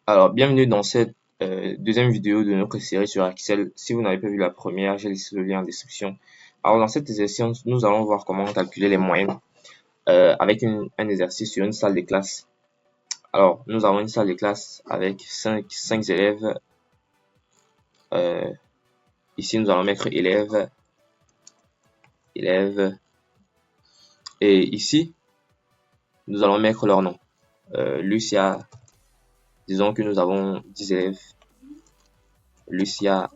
Alors, bienvenue dans cette deuxième vidéo de notre série sur Excel. Si vous n'avez pas vu la première, j'ai laissé le lien en description. Alors, dans cet exercice, nous allons voir comment calculer les moyennes avec un exercice sur une salle de classe. Alors, nous avons une salle de classe avec 5 élèves. Ici, nous allons mettre élèves. Et ici, nous allons mettre leur nom. Lucia, disons que nous avons 10 élèves. Lucia,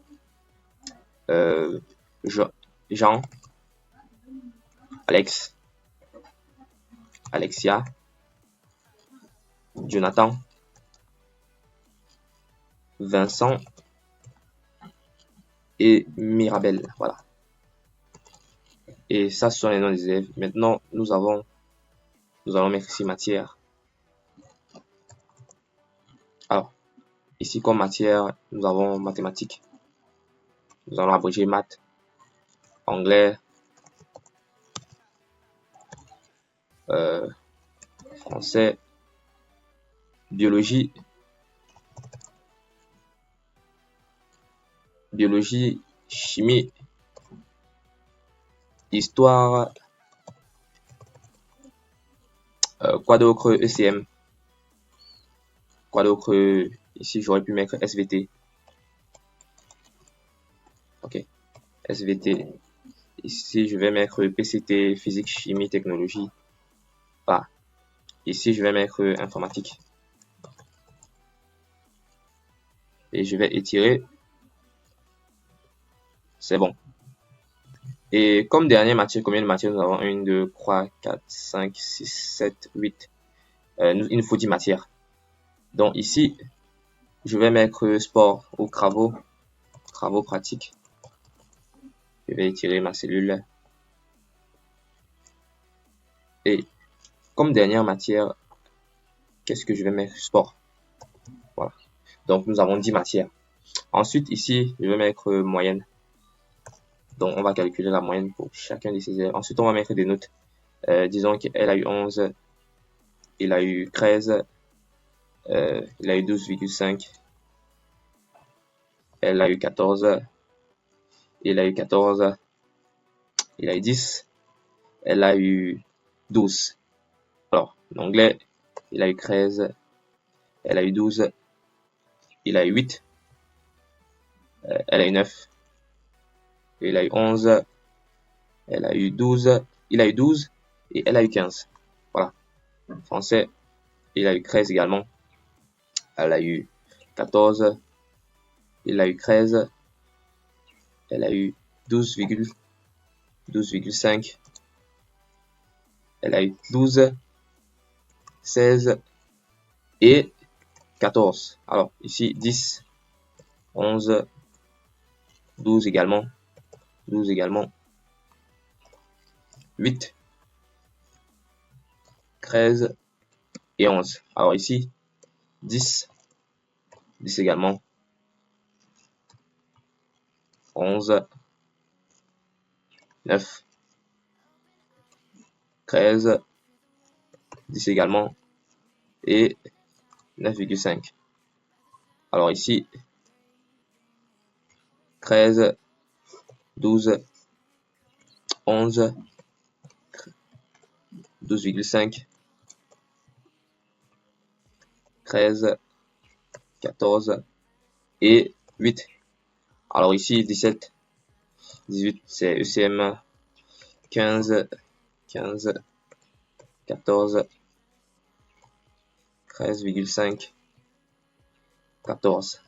Jean, Alex, Alexia, Jonathan, Vincent et Mirabel. Voilà. Et ça, ce sont les noms des élèves. Maintenant, nous allons mettre ici matière. Alors, ici comme matière, nous avons mathématiques. Nous allons abréger maths, anglais, français, biologie, chimie, histoire, quoi d'autre, ECM, quoi d'autre, ici j'aurais pu mettre SVT. Ok, SVT. Ici je vais mettre PCT, physique, chimie, technologie. Voilà. Ici je vais mettre informatique. Et je vais étirer. C'est bon. Et comme dernière matière, combien de matières nous avons? 1, 2, 3, 4, 5, 6, 7, 8. Il nous faut 10 matières. Donc ici, je vais mettre sport ou travaux pratiques. Je vais étirer ma cellule. Et comme dernière matière, qu'est-ce que je vais mettre? Sport. Voilà. Donc nous avons 10 matières. Ensuite, ici, je vais mettre moyenne. Donc on va calculer la moyenne pour chacun de ces élèves. Ensuite, on va mettre des notes. Disons qu'elle a eu 11, il a eu 13, il a eu 12,5, elle a eu 14, il a eu 14, il a eu 10, elle a eu 12. Alors, l'anglais, il a eu 13, elle a eu 12, il a eu 8, elle a eu 9, il a eu 11, elle a eu 12, il a eu 12 et elle a eu 15. Voilà. Français, il a eu 13 également. Elle a eu 14, il a eu 13, elle a eu 12,5, elle a eu 12, 16 et 14. Alors ici 10, 11, 12 également, 8, 13 et 11. Alors ici 10 également, 11, 9, 13, 10 également et 9,5. Alors ici 13, 12, 11, 12,5, 13, 14 et 8. Alors ici 17, 18 c'est ECM, 15, 14, 13,5, 14.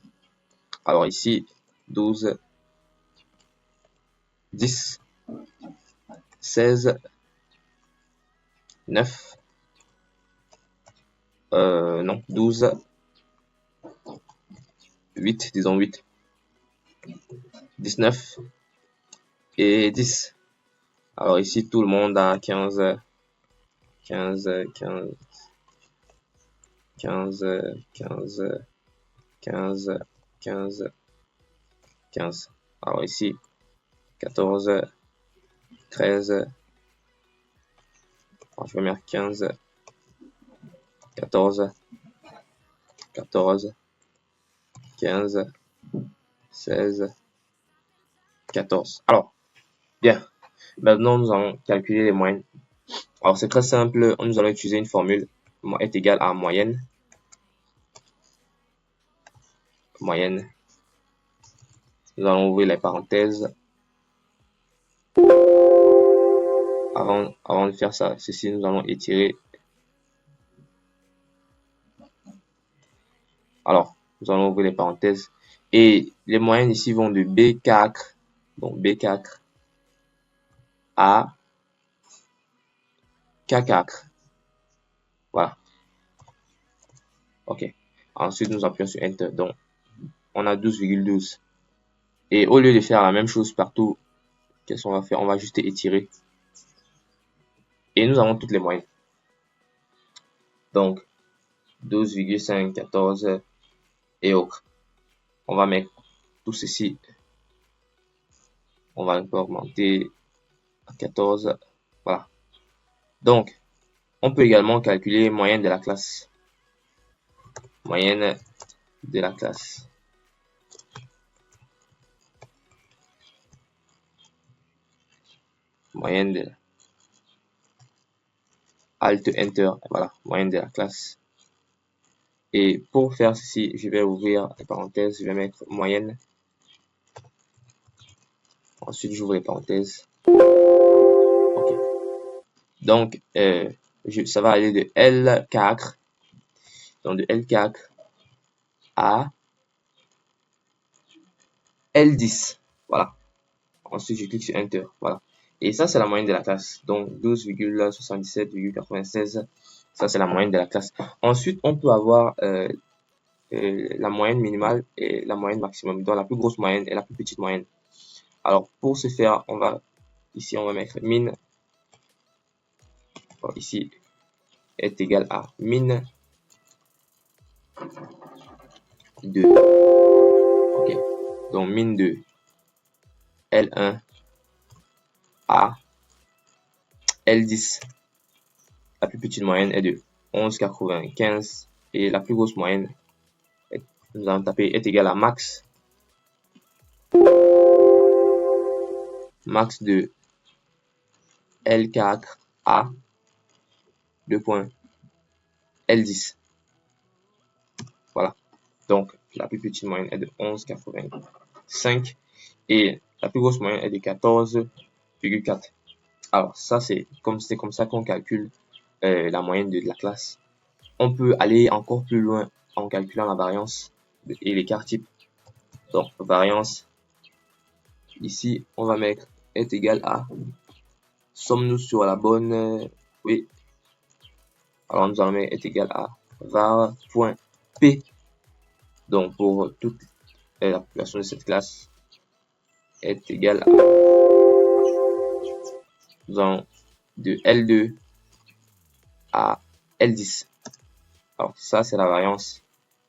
Alors ici 12, 10, 16, 9, non, 12, 8, disons 8, 19 et 10. Alors ici, tout le monde a 15, 15, 15, 15, 15, 15, 15, 15. Alors ici, 14, 13, je vais mettre 15, 14, 14, 15, 16, 14. Alors, bien. Maintenant, nous allons calculer les moyennes. Alors, c'est très simple. Nous allons utiliser une formule est égale à moyenne. Moyenne. Nous allons ouvrir les parenthèses. Avant de faire ceci, nous allons étirer. Alors, nous allons ouvrir les parenthèses. Et les moyennes ici vont de B4, donc B4 à K4. Voilà. OK. Ensuite, nous appuyons sur Enter. Donc, on a 12,12. Et au lieu de faire la même chose partout, qu'est-ce qu'on va faire? On va juste étirer. Et nous avons toutes les moyennes. Donc, 12,5, 14 et autres. On va mettre tout ceci. On va un peu augmenter à 14. Voilà. Donc, on peut également calculer moyenne de la classe. Moyenne de la classe. Moyenne de Alt Enter. Voilà. Moyenne de la classe. Et pour faire ceci, je vais ouvrir les parenthèses. Je vais mettre moyenne. Ensuite, j'ouvre les parenthèses. OK. Donc, ça va aller de L4. Donc, de L4 à L10. Voilà. Ensuite, je clique sur Enter. Voilà. Et ça, c'est la moyenne de la classe. Donc, 12,77,96. Ça, c'est la moyenne de la classe. Ensuite, on peut avoir la moyenne minimale et la moyenne maximum. Donc, la plus grosse moyenne et la plus petite moyenne. Alors, pour ce faire, ici, on va mettre min. Alors, ici, est égal à min 2. OK. Donc, min 2. L1 à L10. La plus petite moyenne est de 11,95 et la plus grosse moyenne, nous allons taper est égal à max. Max de L4 à 2 points L10. Voilà. Donc, la plus petite moyenne est de 11,85 et la plus grosse moyenne est de 14,4. Alors, ça, c'est comme ça qu'on calcule la moyenne de la classe. On peut aller encore plus loin en calculant la variance et l'écart type. Donc, variance, ici, on va mettre est égal à, sommes-nous sur la bonne, oui. Alors, nous allons mettre est égal à var.p. Donc, pour toute la population de cette classe, est égal à, nous allons de L2 à L10. Alors, ça, c'est la variance.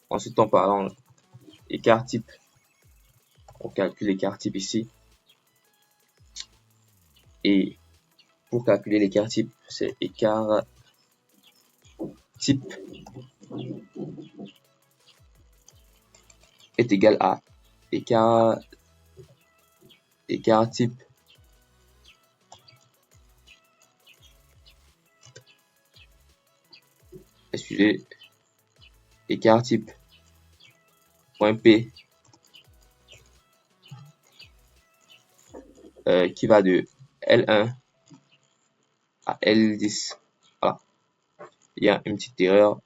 Ensuite, on parle écart type. On calcule l'écart type ici. Et pour calculer l'écart type, c'est écart type est égal à écart type écart type point P qui va de L1 à L10. Voilà. Il y a une petite erreur.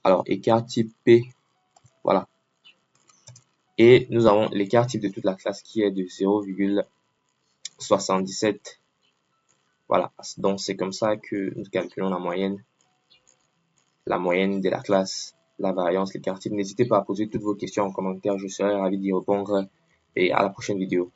Alors, écart type P. Voilà. Et nous avons l'écart type de toute la classe qui est de 0,77. Voilà. Donc, c'est comme ça que nous calculons la moyenne de la classe, la variance, l'écart type. N'hésitez pas à poser toutes vos questions en commentaire. Je serai ravi d'y répondre et à la prochaine vidéo.